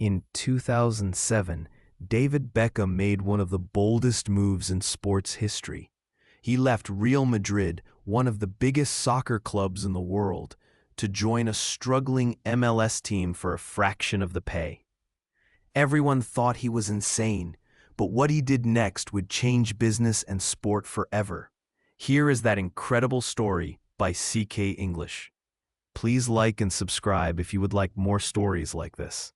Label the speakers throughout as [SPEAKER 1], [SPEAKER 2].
[SPEAKER 1] In 2007, David Beckham made one of the boldest moves in sports history. He left Real Madrid, one of the biggest soccer clubs in the world, to join a struggling MLS team for a fraction of the pay. Everyone thought he was insane, but what he did next would change business and sport forever. Here is that incredible story by CK English. Please like and subscribe if you would like more stories like this.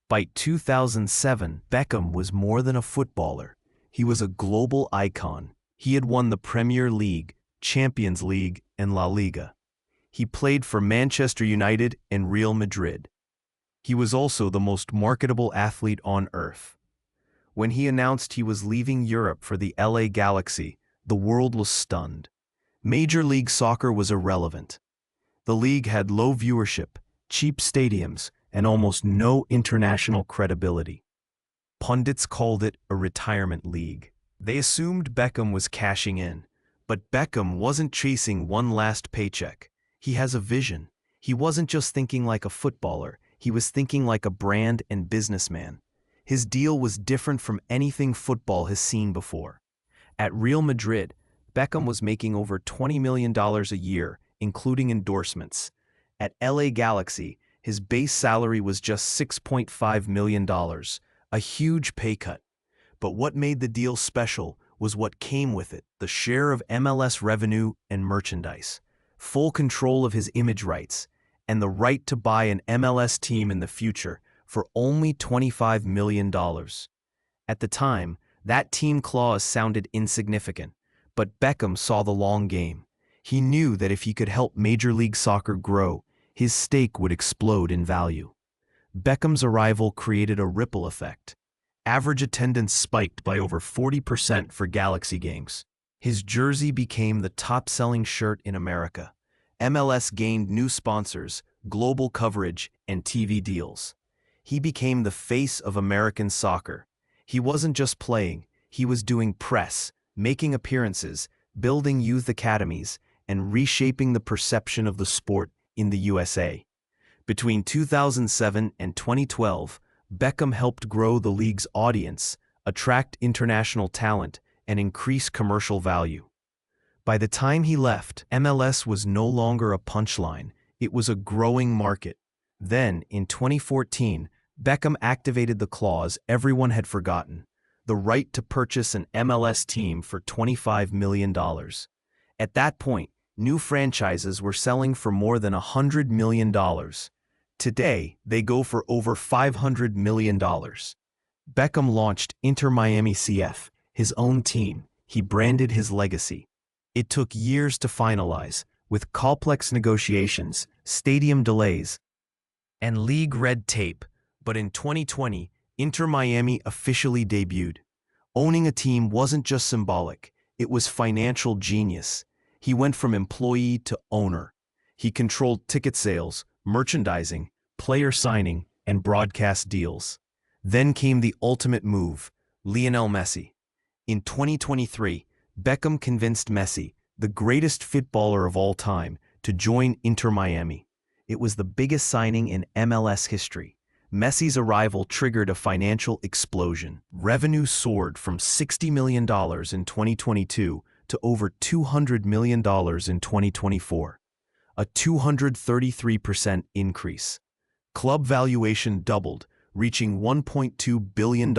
[SPEAKER 1] By 2007, Beckham was more than a footballer. He was a global icon. He had won the Premier League, Champions League, and La Liga. He played for Manchester United and Real Madrid. He was also the most marketable athlete on earth. When he announced he was leaving Europe for the LA Galaxy, the world was stunned. Major League Soccer was irrelevant. The league had low viewership, cheap stadiums, and almost no international credibility. Pundits called it a retirement league. They assumed Beckham was cashing in, but Beckham wasn't chasing one last paycheck. He has a vision. He wasn't just thinking like a footballer, he was thinking like a brand and businessman. His deal was different from anything football has seen before. At Real Madrid, Beckham was making over $20 million a year, including endorsements. At LA Galaxy, his base salary was just $6.5 million, a huge pay cut. But what made the deal special was what came with it: the share of MLS revenue and merchandise, full control of his image rights, and the right to buy an MLS team in the future for only $25 million. At the time, that team clause sounded insignificant, but Beckham saw the long game. He knew that if he could help Major League Soccer grow, his stake would explode in value. Beckham's arrival created a ripple effect. Average attendance spiked by over 40% for Galaxy games. His jersey became the top-selling shirt in America. MLS gained new sponsors, global coverage, and TV deals. He became the face of American soccer. He wasn't just playing, he was doing press, making appearances, building youth academies, and reshaping the perception of the sport in the USA. Between 2007 and 2012, Beckham helped grow the league's audience, attract international talent, and increase commercial value. By the time he left, MLS was no longer a punchline, it was a growing market. Then, in 2014, Beckham activated the clause everyone had forgotten: the right to purchase an MLS team for $25 million. At that point, new franchises were selling for more than $100 million. Today, they go for over $500 million. Beckham launched Inter Miami CF, his own team. He branded his legacy. It took years to finalize, with complex negotiations, stadium delays, and league red tape. But in 2020, Inter Miami officially debuted. Owning a team wasn't just symbolic, it was financial genius. He went from employee to owner. He controlled ticket sales, merchandising, player signing, and broadcast deals. Then came the ultimate move: Lionel Messi. In 2023, Beckham convinced Messi, the greatest footballer of all time, to join Inter Miami. It was the biggest signing in MLS history. Messi's arrival triggered a financial explosion. Revenue soared from $60 million in 2022 to over $200 million in 2024, a 233% increase. Club valuation doubled, reaching $1.2 billion,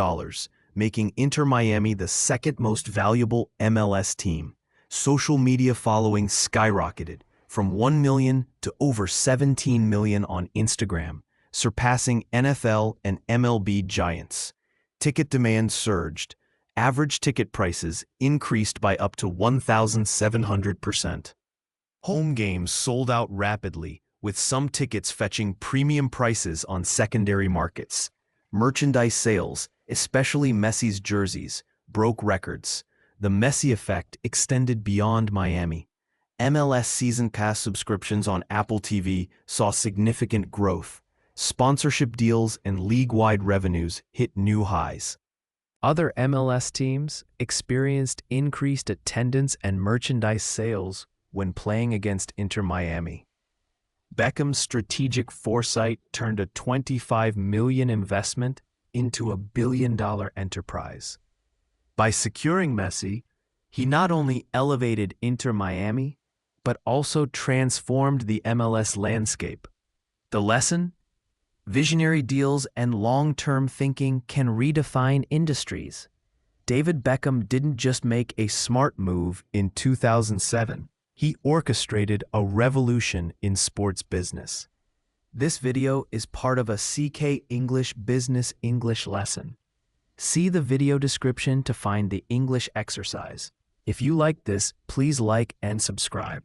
[SPEAKER 1] making Inter Miami the second most valuable MLS team. Social media following skyrocketed, from 1 million to over 17 million on Instagram, surpassing NFL and MLB giants. Ticket demand surged. Average ticket prices increased by up to 1,700%. Home games sold out rapidly, with some tickets fetching premium prices on secondary markets. Merchandise sales, especially Messi's jerseys, broke records. The Messi effect extended beyond Miami. MLS Season Pass subscriptions on Apple TV saw significant growth. Sponsorship deals and league-wide revenues hit new highs. Other MLS teams experienced increased attendance and merchandise sales when playing against Inter Miami. Beckham's strategic foresight turned a $25 million investment into a billion-dollar enterprise. By securing Messi, he not only elevated Inter Miami, but also transformed the MLS landscape. The lesson? Visionary deals and long-term thinking can redefine industries. David Beckham didn't just make a smart move in 2007. He orchestrated a revolution in sports business. This video is part of a CK English Business English lesson. See the video description to find the English exercise. If you like this, please like and subscribe.